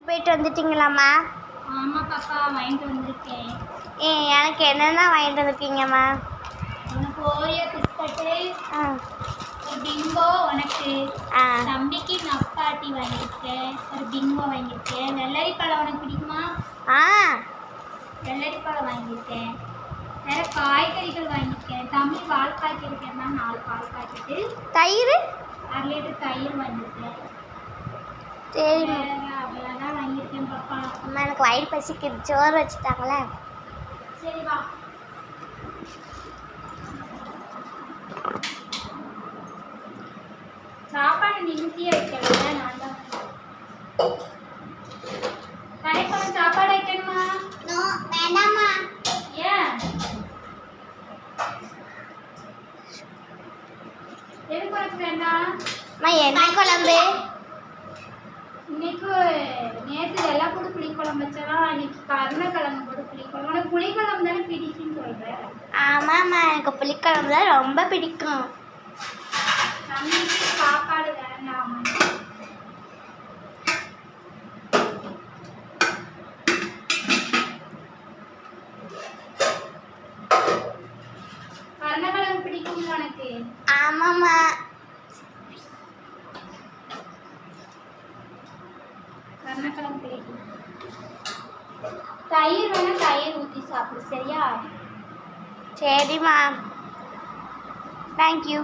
போயிட்டு வந்துட்டீங்களாம்மா? ஆமாம் பாப்பா, வாங்கிட்டு வந்திருக்கேன். எனக்கு என்னென்ன வாங்கிட்டு வந்திருக்கீங்கம்மா? உனக்கு ஓரியோ பிஸ்கட்டு, ஒரு பிங்கோ உனக்கு, தம்பிக்கு நப்பாட்டி வாங்கியிருக்கேன், ஒரு பிங்கோ வாங்கியிருக்கேன். வெள்ளரி பழம் உனக்கு பிடிக்குமா? வெள்ளரி பழம் வாங்கியிருக்கேன். வேற காய்கறிகள் வாங்கியிருக்கேன். தம்பி பால் பாக்கெட் கேட்டா 4 பால் பாக்கெட்டு, தயிர் 1/2 லிட்டர் தயிர் வாங்கியிருக்கேன். சரி அவ்வளோதான் வாங்கியிருக்கேன் பாப்பா. அம்மா, எனக்கு வயிறு பசிக்குது, சோறு வச்சுட்டாங்களே. சரி வா. சாப்பாடு நிமித்தியே வைக்கல, நான் தான் கடைப்பழம் சாப்பாடு வைக்கணுமா? வேண்டாம்மா. ஏன்? எதுக்கு உனக்கு வேண்டாம்? என்ன குழம்பு? இன்னைக்கு நேற்று வெள்ளை போட்டு புளிக்குழம்பு வச்சா, இன்னைக்கு கருணக்கிழங்கு போட்டு புளிக்குழம்பு. உனக்கு புளிக்குழம்பு தானே பிடிக்குன்னு சொல்கிறேன். ஆமாம்மா, எனக்கு புளிக்குழம்பு தான் ரொம்ப பிடிக்கும். தம்பிக்கு சாப்பாடு வேண்டாம். கருணக்கிழங்கு பிடிக்கும் உனக்கு? ஆமாம்மா. கருணக்கிழங்கு பிடிக்கும். தயிர் வேணா தயிர் ஊற்றி சாப்பிடு, சரியா? சரிம்மா, தேங்க்யூ.